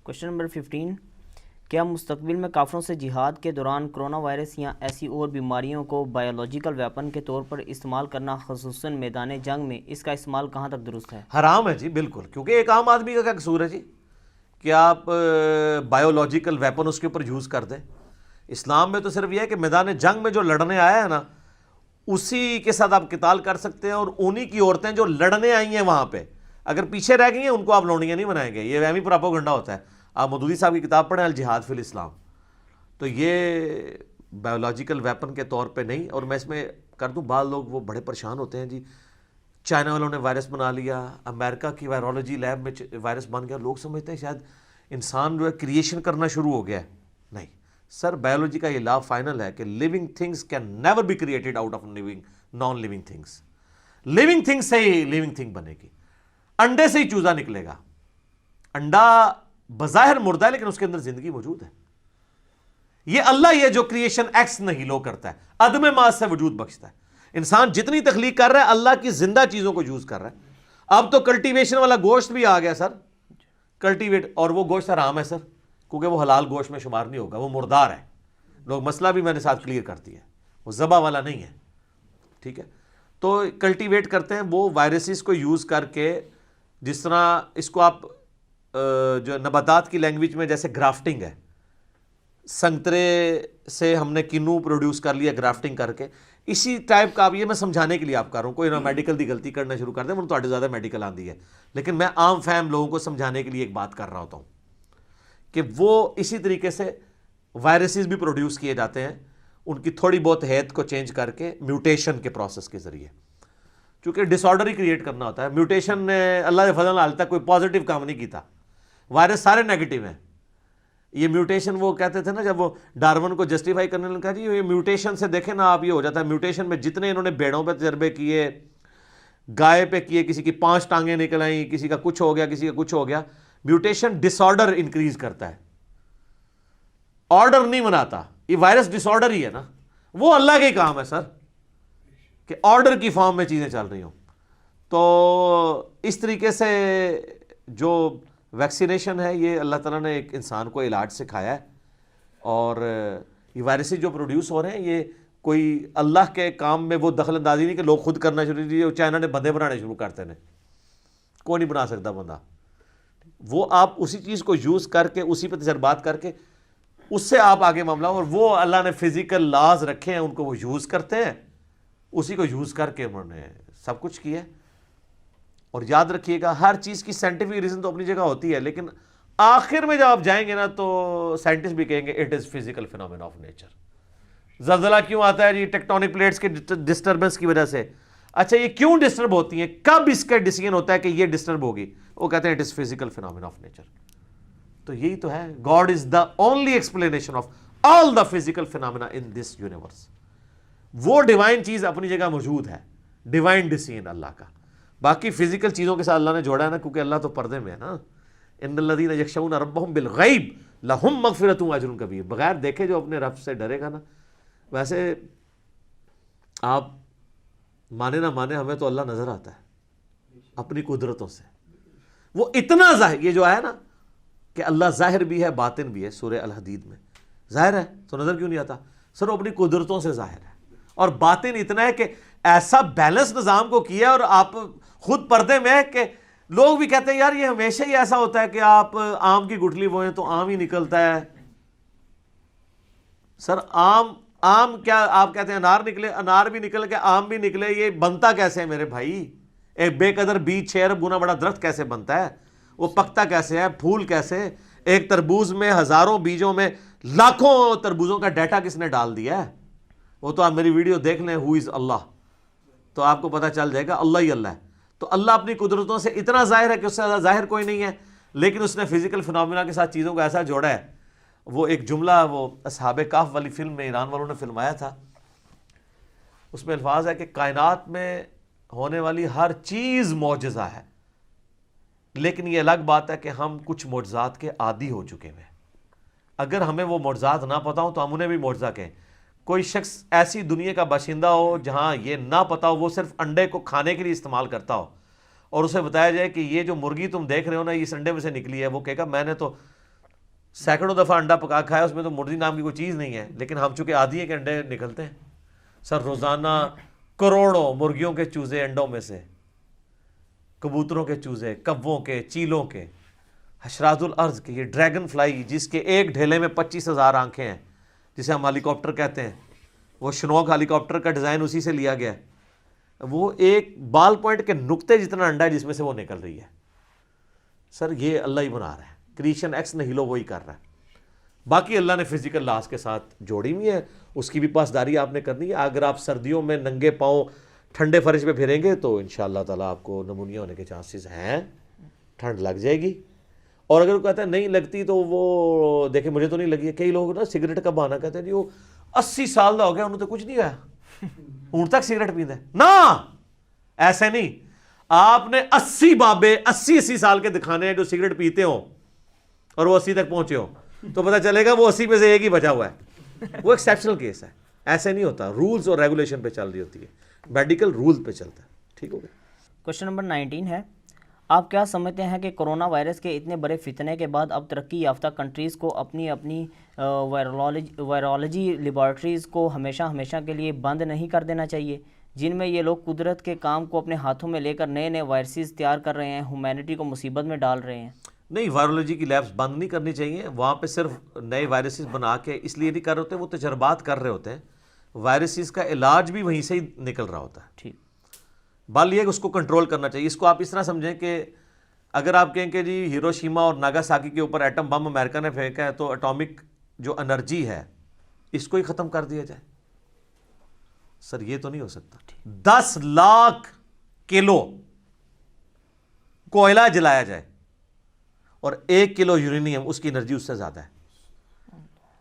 Question number 15، کیا مستقبل میں کافروں سے جہاد کے دوران کرونا وائرس یا ایسی اور بیماریوں کو بایولوجیکل ویپن کے طور پر استعمال کرنا، خصوصاً میدان جنگ میں، اس کا استعمال کہاں تک درست ہے؟ حرام ہے جی، بالکل، کیونکہ ایک عام آدمی کا کیا قصور ہے جی کہ آپ بایولوجیکل ویپن اس کے اوپر یوز کر دیں۔ اسلام میں تو صرف یہ ہے کہ میدان جنگ میں جو لڑنے آیا ہے نا، اسی کے ساتھ آپ قتال کر سکتے ہیں، اور انہی کی عورتیں جو لڑنے آئی ہیں وہاں پہ اگر پیچھے رہ گئی ہیں ان کو آپ لونڈیاں نہیں بنائیں گے۔ یہ وہمی پراپوگنڈا ہوتا ہے۔ آپ مودودی صاحب کی کتاب پڑھیں الجہاد فی الاسلام، تو یہ بایولوجیکل ویپن کے طور پہ نہیں۔ اور میں اس میں کر دوں، بعض لوگ وہ بڑے پریشان ہوتے ہیں جی، چائنا والوں نے وائرس بنا لیا، امریکہ کی وائرولوجی لیب میں وائرس بن گیا، لوگ سمجھتے ہیں شاید انسان جو ہے کریشن کرنا شروع ہو گیا ہے۔ نہیں سر، بایولوجی کا یہ لا فائنل ہے کہ living things can never be created out of non living things. Living thing سے ہی لیونگ تھنگ بنے گی۔ انڈے سے ہی چوزا نکلے گا۔ انڈا بظاہر مردہ ہے لیکن اس کے اندر زندگی موجود ہے۔ یہ اللہ یہ جو کریشن ایکس نہیلو کرتا ہے، عدم ماس سے وجود بخشتا ہے۔ انسان جتنی تخلیق کر رہا ہے اللہ کی زندہ چیزوں کو یوز کر رہا ہے۔ اب تو کلٹیویشن والا گوشت بھی آ گیا سر، کلٹیویٹ، اور وہ گوشت حرام ہے سر، کیونکہ وہ حلال گوشت میں شمار نہیں ہوگا، وہ مردار ہے۔ لوگ مسئلہ بھی میں نے ساتھ کلیئر کر دیا ہے، وہ ذبح والا نہیں ہے، ٹھیک ہے۔ تو کلٹیویٹ کرتے ہیں وہ وائرسز کو یوز کر کے، جس طرح اس کو آپ جو نباتات کی لینگویج میں جیسے گرافٹنگ ہے، سنترے سے ہم نے کنو پروڈیوس کر لیا گرافٹنگ کر کے، اسی ٹائپ کا۔ اب یہ میں سمجھانے کے لیے آپ کر رہا ہوں، کوئی نہ میڈیکل دی غلطی کرنا شروع کر دیں، مجھے تو زیادہ میڈیکل آندی ہے، لیکن میں عام فہم لوگوں کو سمجھانے کے لیے ایک بات کر رہا ہوتا ہوں کہ وہ اسی طریقے سے وائرسز بھی پروڈیوس کیے جاتے ہیں، ان کی تھوڑی بہت ہیت کو چینج کر کے میوٹیشن کے پروسیس کے ذریعے، چونکہ ڈس آرڈر ہی کریٹ کرنا ہوتا ہے۔ میوٹیشن نے اللہ کے فضل حال تک کوئی پازیٹیو کام نہیں کیتا، وائرس سارے نیگیٹو ہیں۔ یہ میوٹیشن وہ کہتے تھے نا، جب وہ ڈارون کو جسٹیفائی کرنے لگا جی یہ میوٹیشن سے دیکھیں نا آپ، یہ ہو جاتا ہے میوٹیشن میں جتنے انہوں نے بھیڑوں پہ تجربے کیے، گائے پہ کیے، کسی کی 5 ٹانگیں نکل آئیں، کسی کا کچھ ہو گیا، کسی کا کچھ ہو گیا۔ میوٹیشن ڈس آرڈر انکریز کرتا ہے، آرڈر نہیں بناتا۔ یہ وائرس ڈس آرڈر ہی ہے نا، وہ اللہ کے کام ہے سر کہ آرڈر کی فارم میں چیزیں چل رہی ہوں۔ تو اس طریقے سے جو ویکسینیشن ہے، یہ اللہ تعالیٰ نے ایک انسان کو علاج سکھایا ہے، اور یہ وائرسز جو پروڈیوس ہو رہے ہیں یہ کوئی اللہ کے کام میں وہ دخل اندازی نہیں کہ لوگ خود کرنا شروع کیے۔ چائنا نے بندے بنانے شروع کرتے ہیں، کوئی نہیں بنا سکتا بندہ۔ وہ آپ اسی چیز کو یوز کر کے، اسی پہ تجربات کر کے، اس سے آپ آگے معاملہ، اور وہ اللہ نے فزیکل لاز رکھے ہیں ان کو وہ یوز کرتے ہیں، اسی کو یوز کر کے انہوں نے سب کچھ کیا ہے۔ اور یاد رکھیے گا ہر چیز کی سائنٹیفک ریزن تو اپنی جگہ ہوتی ہے، لیکن آخر میں جب آپ جائیں گے نا تو سائنٹسٹ بھی کہیں گے it is physical phenomena of nature. زلزلہ کیوں آتا ہے جی؟ ٹیکٹونک پلیٹس کے ڈسٹربنس کی وجہ سے۔ اچھا یہ کیوں ڈسٹرب ہوتی ہیں؟ کب اس کا ڈیسیژن ہوتا ہے کہ یہ ڈسٹرب ہوگی؟ وہ کہتے ہیں it is physical phenomena of nature. تو یہی تو ہے، God is the only explanation of all the physical phenomena in this universe. وہ ڈیوائن چیز اپنی جگہ موجود ہے، ڈیوائن ڈیسیژن اللہ کا۔ باقی فزیکل چیزوں کے ساتھ اللہ نے جوڑا ہے نا، کیونکہ اللہ تو پردے میں ہے نا۔ ان الذین یخشون ربہم بالغیب لہم مغفرۃ واجر کبیر، بغیر دیکھے جو اپنے رب سے ڈرے گا نا۔ ویسے آپ مانے نہ مانے، ہمیں تو اللہ نظر آتا ہے اپنی قدرتوں سے۔ وہ اتنا ظاہر، یہ جو ہے نا کہ اللہ ظاہر بھی ہے باطن بھی ہے، سورہ الحدید میں ظاہر ہے تو نظر کیوں نہیں آتا؟ سر وہ اپنی قدرتوں سے ظاہر ہے، اور باطن اتنا ہے کہ ایسا بیلنس نظام کو کیا، اور آپ خود پردے میں ہے کہ لوگ بھی کہتے ہیں یار یہ ہمیشہ ہی ایسا ہوتا ہے کہ آپ آم کی گٹھلی بوئیں تو آم ہی نکلتا ہے۔ سر آم کیا آپ کہتے ہیں انار نکلے، انار بھی نکل کے آم بھی نکلے، یہ بنتا کیسے ہے میرے بھائی؟ ایک بے قدر بیج 6 ارب گنا بڑا درخت کیسے بنتا ہے؟ وہ پکتا کیسے ہے؟ پھول کیسے؟ ایک تربوز میں ہزاروں بیجوں میں لاکھوں تربوزوں کا ڈیٹا کس نے ڈال دیا ہے؟ وہ تو آپ میری ویڈیو دیکھ لیں، ہو از اللہ، تو آپ کو پتہ چل جائے گا اللہ ہی اللہ ہے۔ تو اللہ اپنی قدرتوں سے اتنا ظاہر ہے کہ اس سے زیادہ ظاہر کوئی نہیں ہے، لیکن اس نے فزیکل فینومینا کے ساتھ چیزوں کو ایسا جوڑا ہے۔ وہ ایک جملہ وہ اصحاب کہف والی فلم میں ایران والوں نے فلمایا تھا، اس میں الفاظ ہے کہ کائنات میں ہونے والی ہر چیز معجزہ ہے، لیکن یہ الگ بات ہے کہ ہم کچھ معجزات کے عادی ہو چکے ہیں۔ اگر ہمیں وہ معجزات نہ پتہ ہوں تو ہم انہیں بھی معجزہ کہیں۔ کوئی شخص ایسی دنیا کا باشندہ ہو جہاں یہ نہ پتا ہو، وہ صرف انڈے کو کھانے کے لیے استعمال کرتا ہو، اور اسے بتایا جائے کہ یہ جو مرغی تم دیکھ رہے ہو نا، یہ انڈے میں سے نکلی ہے، وہ کہے گا میں نے تو سینکڑوں دفعہ انڈا پکا کھایا، اس میں تو مرغی نام کی کوئی چیز نہیں ہے، لیکن ہم چونکہ عادی ہیں کہ انڈے نکلتے ہیں سر روزانہ کروڑوں مرغیوں کے چوزے انڈوں میں سے، کبوتروں کے چوزے، کووں کے، چیلوں کے، حشرات الارض کے، یہ ڈریگن فلائی جس کے ایک ڈھیلے میں 25,000 آنکھیں ہیں، جسے ہم ہیلی کاپٹر کہتے ہیں، وہ شنوک ہیلی کاپٹر کا ڈیزائن اسی سے لیا گیا ہے، وہ ایک بال پوائنٹ کے نقطے جتنا انڈا ہے جس میں سے وہ نکل رہی ہے. سر یہ اللہ ہی بنا رہا ہے، کریشن ایکس نہیلو وہی کر رہا ہے. باقی اللہ نے فزیکل لاز کے ساتھ جوڑی ہوئی ہے، اس کی بھی پاسداری آپ نے کرنی ہے. اگر آپ سردیوں میں ننگے پاؤں ٹھنڈے فرش پہ پھریں گے تو انشاءاللہ تعالیٰ آپ کو نمونیا ہونے کے چانسز ہیں، ٹھنڈ لگ جائے گی. اور اگر وہ کہتا ہے نہیں لگتی تو وہ دیکھیں مجھے تو نہیں لگی ہے. کئی لوگ نا سگریٹ کا بہانہ کہتے ہیں جی وہ 80 سال کا ہو گیا انہوں تو کچھ نہیں ہوا، اون تک سگریٹ پیتا ہے. نہ ایسے نہیں، آپ نے 80 بابے 80 سال کے دکھانے ہیں جو سگریٹ پیتے ہوں اور وہ 80 تک پہنچے ہوں، تو پتہ چلے گا وہ 80 میں سے ایک ہی بچا ہوا ہے. وہ ایکسیپشنل کیس ہے، ایسے نہیں ہوتا. رولز اور ریگولیشن پہ چل رہی ہوتی ہے، میڈیکل رول پہ چلتا ہے. ٹھیک ہو گیا. کوشچن نمبر 19 ہے، آپ کیا سمجھتے ہیں کہ کرونا وائرس کے اتنے بڑے فتنے کے بعد اب ترقی یافتہ کنٹریز کو اپنی وائرولوجی لیبارٹریز کو ہمیشہ کے لیے بند نہیں کر دینا چاہیے، جن میں یہ لوگ قدرت کے کام کو اپنے ہاتھوں میں لے کر نئے وائرسز تیار کر رہے ہیں، ہیومینٹی کو مصیبت میں ڈال رہے ہیں؟ نہیں، وائرولوجی کی لیبس بند نہیں کرنی چاہیے. وہاں پہ صرف نئے وائرسز بنا کے اس لیے نہیں کر رہے ہوتے، وہ تجربات کر رہے ہوتے ہیں. وائرسز کا علاج بھی وہیں سے ہی نکل رہا ہوتا ہے. ٹھیک. بال یہ کہ اس کو کنٹرول کرنا چاہیے. اس کو آپ اس طرح سمجھیں کہ اگر آپ کہیں کہ جی ہیروشیما اور ناگاساکی کے اوپر ایٹم بم امریکہ نے پھینکا ہے تو اٹامک جو انرجی ہے اس کو ہی ختم کر دیا جائے. سر یہ تو نہیں ہو سکتا. 10 لاکھ کلو کوئلہ جلایا جائے اور 1 کلو یورینیم، اس کی انرجی اس سے زیادہ ہے.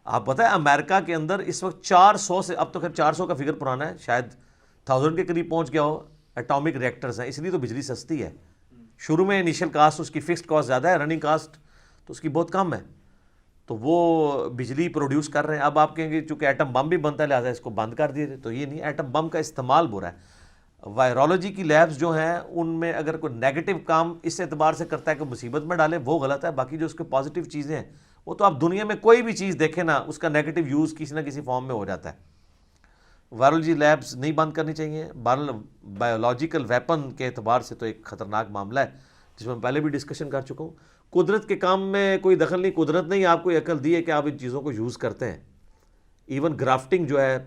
آپ پتہ ہے امریکہ کے اندر اس وقت 400 سے، اب تو خیر 400 کا فگر پرانا ہے، شاید 1000 کے قریب پہنچ گیا ہو، اٹامک ریئیکٹرز ہیں. اس لیے تو بجلی سستی ہے. شروع میں انیشل کاسٹ اس کی فکسڈ کاسٹ زیادہ ہے، رننگ کاسٹ تو اس کی بہت کم ہے، تو وہ بجلی پروڈیوس کر رہے ہیں. اب آپ کہیں گے چونکہ ایٹم بم بھی بنتا ہے لہٰذا اس کو بند کر دیے جائے، تو یہ نہیں، ایٹم بم کا استعمال برا ہے. وائرولوجی کی لیبس جو ہیں ان میں اگر کوئی نیگیٹو کام اس اعتبار سے کرتا ہے کہ مصیبت میں ڈالے، وہ غلط ہے. باقی جو اس کے پازیٹیو چیزیں ہیں وہ تو آپ دنیا میں کوئی بھی چیز دیکھیں نا، اس کا نیگیٹو یوز کسی نہ کسی فارم میں ہو جاتا ہے. وائرولوجی لیبس نہیں بند کرنی چاہیے. بایولوجیکل ویپن کے اعتبار سے تو ایک خطرناک معاملہ ہے جس میں میں پہلے بھی ڈسکشن کر چکا ہوں. قدرت کے کام میں کوئی دخل نہیں. قدرت نے ہی آپ کو یہ عقل دی ہے کہ آپ ان چیزوں کو یوز کرتے ہیں. ایون گرافٹنگ جو ہے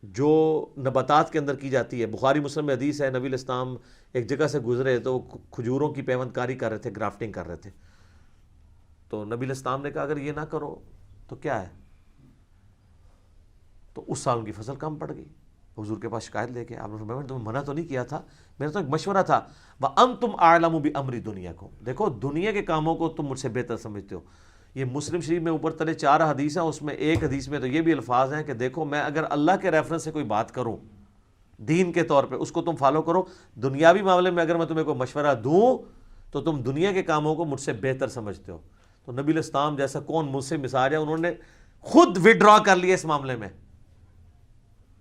جو نباتات کے اندر کی جاتی ہے، بخاری مسلم میں حدیث ہے، نبی الاسلام ایک جگہ سے گزرے تو کھجوروں کی پیوند کاری کر رہے تھے، گرافٹنگ کر رہے تھے. تو نبی الاسلام نے کہا اگر یہ نہ کرو تو کیا ہے، تو اس سال ان کی فصل کم پڑ گئی. حضور کے پاس شکایت لے کے آپ نے فرمایا میں تمہیں منع تو نہیں کیا تھا، میرا تو ایک مشورہ تھا. وَأَنْتُمْ أَعْلَمُ بِأَمْرِ دُنْيَاكُمْ، دیکھو دنیا کے کاموں کو تم مجھ سے بہتر سمجھتے ہو. یہ مسلم شریف میں اوپر تلے 4 حدیث ہیں، اس میں ایک حدیث میں تو یہ بھی الفاظ ہیں کہ دیکھو میں اگر اللہ کے ریفرنس سے کوئی بات کروں دین کے طور پہ، اس کو تم فالو کرو. دنیاوی معاملے میں اگر میں تمہیں کوئی مشورہ دوں تو تم دنیا کے کاموں کو مجھ سے بہتر سمجھتے ہو. تو نبی الاسلام جیسا کون مجھ سے مثال ہے، انہوں نے خود وڈرا کر لیا اس معاملے میں.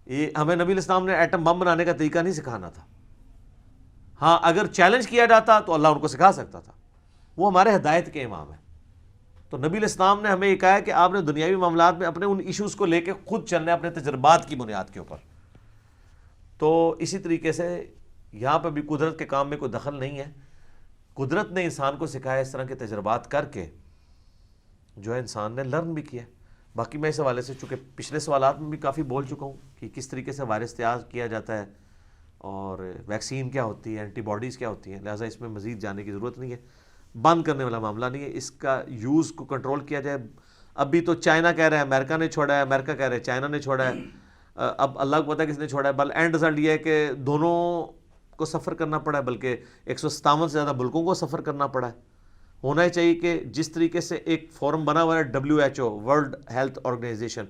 یہ ہمیں نبی الاسلام نے ایٹم بم بنانے کا طریقہ نہیں سکھانا تھا. ہاں اگر چیلنج کیا جاتا تو اللہ ان کو سکھا سکتا تھا، وہ ہمارے ہدایت کے امام ہیں. تو نبی الاسلام نے ہمیں یہ کہا ہے کہ آپ نے دنیاوی معاملات میں اپنے ان ایشوز کو لے کے خود چلنا ہے اپنے تجربات کی بنیاد کے اوپر. تو اسی طریقے سے یہاں پہ بھی قدرت کے کام میں کوئی دخل نہیں ہے. قدرت نے انسان کو سکھایا اس طرح کے تجربات کر کے جو ہے انسان نے لرن بھی کیا. باقی میں اس حوالے سے چونکہ پچھلے سوالات میں بھی کافی بول چکا ہوں کہ کس طریقے سے وائرس تیار کیا جاتا ہے اور ویکسین کیا ہوتی ہے، اینٹی باڈیز کیا ہوتی ہیں، لہٰذا اس میں مزید جانے کی ضرورت نہیں ہے. بند کرنے والا معاملہ نہیں ہے، اس کا یوز کو کنٹرول کیا جائے. ابھی تو چائنا کہہ رہا ہے امریکہ نے چھوڑا ہے، امریکہ کہہ رہے ہیں چائنا نے چھوڑا ہے. اب اللہ کو پتہ ہے کس نے چھوڑا ہے. بل اینڈ رزلٹ یہ ہے کہ دونوں کو سفر کرنا پڑا ہے، بلکہ 157 سے زیادہ ملکوں کو سفر کرنا پڑا ہے. ہونا ہی چاہیے کہ جس طریقے سے ایک فورم بنا ہوا ہے WHO ورلڈ ہیلتھ آرگنائزیشن،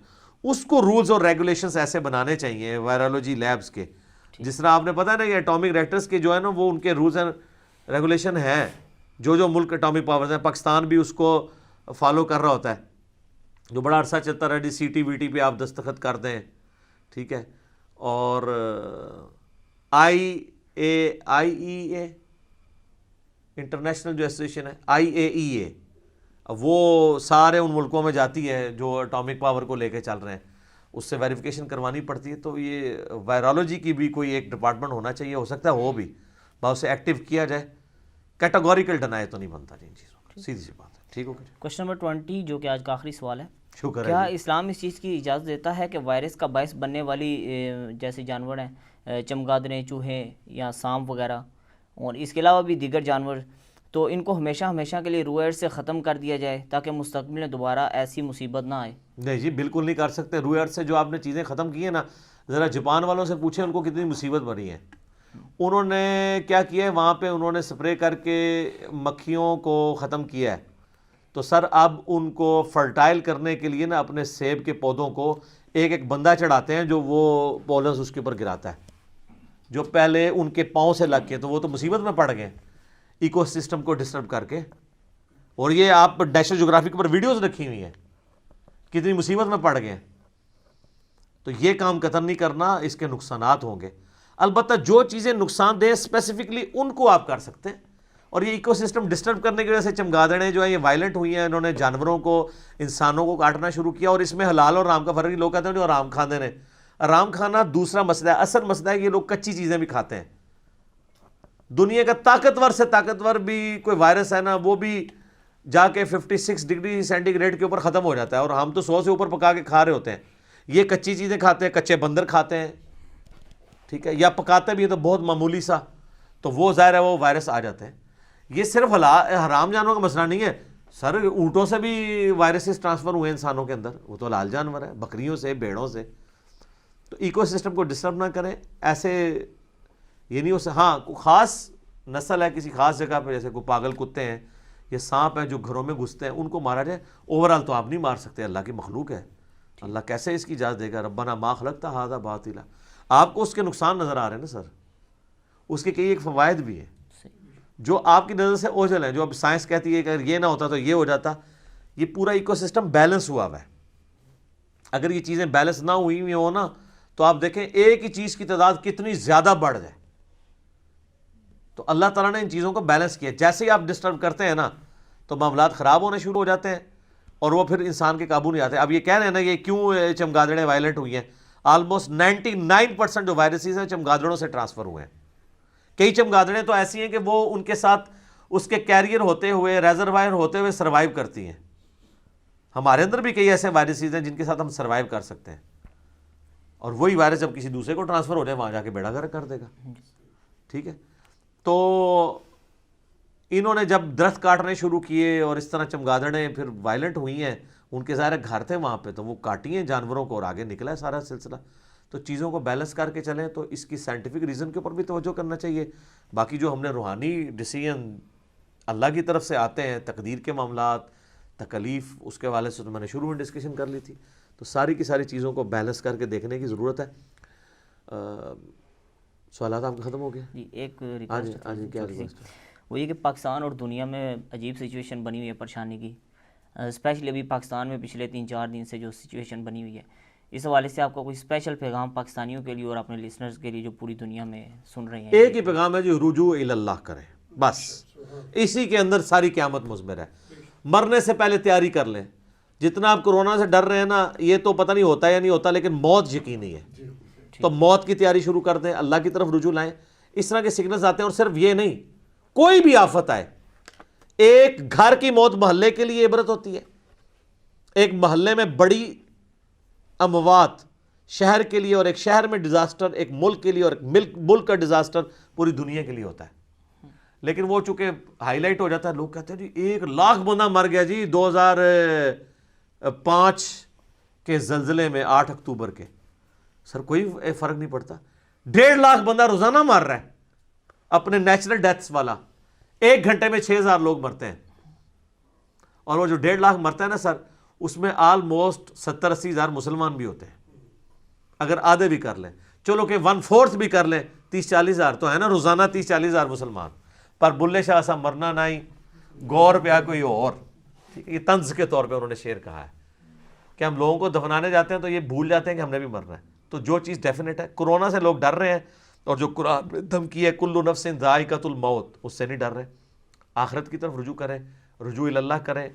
اس کو رولز اور ریگولیشنز ایسے بنانے چاہیے وائرولوجی لیبس کے. جس طرح آپ نے پتہ ہے نا کہ اٹامک ریئیکٹرز کے جو ہے نا وہ ان کے رولز اینڈ ریگولیشن ہیں، جو ملک اٹامک پاورز ہیں. پاکستان بھی اس کو فالو کر رہا ہوتا ہے، جو بڑا عرصہ چلتا رہا. CTBT پہ آپ دستخط کر دیں، ٹھیک ہے. اور IAEA انٹرنیشنل جو ایسوسیشن ہے، IAEA اب وہ سارے ان ملکوں میں جاتی ہے جو اٹامک پاور کو لے کے چل رہے ہیں, اس سے ویریفیکیشن کروانی پڑتی ہے. تو یہ وائرالوجی کی بھی کوئی ایک ڈپارٹمنٹ ہونا چاہیے, ہو سکتا ہے ہو بھی, بس اسے ایکٹیو کیا جائے. کیٹاگوریکل ڈنائی تو نہیں بنتا جی ان چیزوں کا, سیدھی سی بات ہے. ٹھیک ہو گیا جی, کوشچن نمبر 20 جو کہ آج کا آخری سوال ہے, شکر کیا ہے جی. اسلام اس چیز کی اجازت دیتا ہے کہ وائرس کا باعث بننے والی جیسے جانور ہیں چمگادڑیں, چوہے یا سانپ وغیرہ, اور اس کے علاوہ بھی دیگر جانور, تو ان کو ہمیشہ ہمیشہ کے لیے روح ارض سے ختم کر دیا جائے تاکہ مستقبل میں دوبارہ ایسی مصیبت نہ آئے؟ نہیں جی, بالکل نہیں کر سکتے. روح ارض سے جو آپ نے چیزیں ختم کی ہیں نا, ذرا جاپان والوں سے پوچھیں ان کو کتنی مصیبت بنی ہے. انہوں نے کیا کیا ہے وہاں پہ, انہوں نے سپرے کر کے مکھیوں کو ختم کیا ہے. تو سر اب ان کو فرٹائل کرنے کے لیے نا اپنے سیب کے پودوں کو ایک ایک بندہ چڑھاتے ہیں جو وہ پولنز اس کے اوپر گراتا ہے, جو پہلے ان کے پاؤں سے لگ کے, تو وہ تو مصیبت میں پڑ گئے ایکو سسٹم کو ڈسٹرب کر کے. اور یہ آپ نیشنل جغرافک پر ویڈیوز رکھی ہوئی ہیں, کتنی مصیبت میں پڑ گئے. تو یہ کام قطعاً نہیں کرنا, اس کے نقصانات ہوں گے. البتہ جو چیزیں نقصان دیں اسپیسیفکلی ان کو آپ کر سکتے ہیں. اور یہ ایکو سسٹم ڈسٹرب کرنے کی وجہ سے چمگادڑیں جو ہیں یہ وائلنٹ ہوئی ہیں, انہوں نے جانوروں کو, انسانوں کو کاٹنا شروع کیا. اور اس میں حلال اور حرام کا فرق, لوگ کہتے ہیں جو حرام کھانے نے, حرام کھانا دوسرا مسئلہ ہے. اصل مسئلہ ہے یہ لوگ کچی چیزیں بھی کھاتے ہیں. دنیا کا طاقتور سے طاقتور بھی کوئی وائرس ہے نا, وہ بھی جا کے 56 ڈگری سینٹی گریڈ کے اوپر ختم ہو جاتا ہے, اور ہم تو 100 سے اوپر پکا کے کھا رہے ہوتے ہیں. یہ کچی چیزیں کھاتے ہیں, کچے بندر کھاتے ہیں, ٹھیک ہے, یا پکاتے بھی ہے تو بہت معمولی سا, تو وہ ظاہر ہے وہ وائرس آ جاتے ہیں. یہ صرف حرام جانوروں کا مسئلہ نہیں ہے سر, اونٹوں سے بھی وائرسز ٹرانسفر ہوئے انسانوں کے اندر, وہ تو حلال جانور ہے, بکریوں سے, بھیڑوں سے. تو ایکو سسٹم کو ڈسٹرب نہ کریں. ایسے یہ نہیں ہو سکتا, ہاں کوئی خاص نسل ہے کسی خاص جگہ پہ, جیسے کوئی پاگل کتے ہیں یا سانپ ہیں جو گھروں میں گھستے ہیں, ان کو مارا جائے. اوورال تو آپ نہیں مار سکتے, اللہ کی مخلوق ہے, اللہ کیسے اس کی اجازت دے گا؟ ربنا ما خلقت ھذا باطلا. آپ کو اس کے نقصان نظر آ رہے ہیں نا سر, اس کے کئی ایک فوائد بھی ہیں جو آپ کی نظر سے اوجھل ہیں, جو اب سائنس کہتی ہے کہ اگر یہ نہ ہوتا تو یہ ہو جاتا. یہ پورا ایکو سسٹم بیلنس ہوا ہوا ہے. اگر یہ چیزیں بیلنس نہ ہوئی ہوئی ہوں نا, تو آپ دیکھیں ایک ہی چیز کی تعداد کتنی زیادہ بڑھ جائے. تو اللہ تعالیٰ نے ان چیزوں کو بیلنس کیا. جیسے ہی آپ ڈسٹرب کرتے ہیں نا تو معاملات خراب ہونے شروع ہو جاتے ہیں, اور وہ پھر انسان کے قابو نہیں آتے. اب یہ کہہ رہے ہیں نا یہ کیوں چمگادڑیں وائلنٹ ہوئی ہیں, آلموسٹ 99% جو وائرسز ہیں چمگادڑوں سے ٹرانسفر ہوئے ہیں. کئی چمگادڑیں تو ایسی ہیں کہ وہ ان کے ساتھ اس کے کیریئر ہوتے ہوئے, ریزروائر ہوتے ہوئے سروائیو کرتی ہیں. ہمارے اندر بھی کئی ایسے وائرسز ہیں جن کے ساتھ ہم سروائیو کر سکتے ہیں, اور وہی وائرس جب کسی دوسرے کو ٹرانسفر ہو جائے وہاں جا کے بیڑا گرک کر دے گا. ٹھیک ہے, تو انہوں نے جب درخت کاٹنے شروع کیے اور اس طرح چمگادڑیں پھر وائلنٹ ہوئی ہیں, ان کے ظاہر گھر تھے وہاں پہ, تو وہ کاٹی ہیں جانوروں کو اور آگے نکلا ہے سارا سلسلہ. تو چیزوں کو بیلنس کر کے چلیں, تو اس کی سائنٹیفک ریزن کے اوپر بھی توجہ کرنا چاہیے. باقی جو ہم نے روحانی ڈیسیژن اللہ کی طرف سے آتے ہیں, تقدیر کے معاملات, تکلیف, اس کے حوالے سے تو میں نے شروع میں ڈسکشن کر لی تھی. تو ساری کی ساری چیزوں کو بیلنس کر کے دیکھنے کی ضرورت ہے. سوالات آپ کا ختم ہو گیا؟ جی ایک ہاں جی کیا ریکویسٹ ہے؟ وہ یہ کہ پاکستان اور دنیا میں عجیب سچویشن بنی ہوئی ہے پریشانی کی, اسپیشلی ابھی پاکستان میں پچھلے 3-4 دن سے جو سچویشن بنی ہوئی ہے, اس حوالے سے آپ کا کوئی اسپیشل پیغام پاکستانیوں کے لیے اور اپنے لسنرز کے لیے جو پوری دنیا میں سن رہے ہیں؟ ایک ہی پیغام ہے جی, رجوع الی اللہ کریں بس. اسی کے اندر ساری قیامت مضمر ہے. مرنے سے پہلے تیاری کر لیں. جتنا آپ کورونا سے ڈر رہے ہیں نا, یہ تو پتہ نہیں ہوتا یا نہیں ہوتا, لیکن موت یقینی ہے. تو موت کی تیاری شروع کر دیں, اللہ کی طرف رجوع لائیں. اس طرح کے سگنلز آتے ہیں, اور صرف یہ نہیں, کوئی بھی آفت آئے, ایک گھر کی موت محلے کے لیے عبرت ہوتی ہے. ایک محلے میں بڑی اموات شہر کے لیے, اور ایک شہر میں ڈیزاسٹر ایک ملک کے لیے, اور ایک ملک کا ڈیزاسٹر پوری دنیا کے لیے ہوتا ہے. لیکن وہ چونکہ ہائی لائٹ ہو جاتا ہے, لوگ کہتے ہیں جی 1,00,000 بندہ مر گیا جی 2005 کے زلزلے میں 8 اکتوبر کے. سر کوئی فرق نہیں پڑتا. 1,50,000 بندہ روزانہ مر رہا ہے اپنے نیچرل ڈیتھس والا. 1 گھنٹے میں 6,000 لوگ مرتے ہیں. اور وہ جو 1,50,000 مرتا ہے نا سر, اس میں آلموسٹ 70-80 ہزار مسلمان بھی ہوتے ہیں. اگر آدھے بھی کر لیں, چلو کہ 1/4 بھی کر لیں, 30-40 ہزار تو ہے نا روزانہ, 30-40 ہزار مسلمان. پر بلے شاہ سا مرنا نہیں, غور پہ کوئی اور. یہ طنز کے طور پہ انہوں نے شعر کہا ہے کہ ہم لوگوں کو دفنانے جاتے ہیں تو یہ بھول جاتے ہیں کہ ہم نے بھی مرنا ہے. تو جو چیز ڈیفینیٹ ہے, کورونا سے لوگ ڈر رہے ہیں, اور جو قرآن میں دھمکی ہے کل نفس ذائقۃ الموت, اس سے نہیں ڈر رہے. آخرت کی طرف رجوع کریں, رجوع الی اللہ کریں.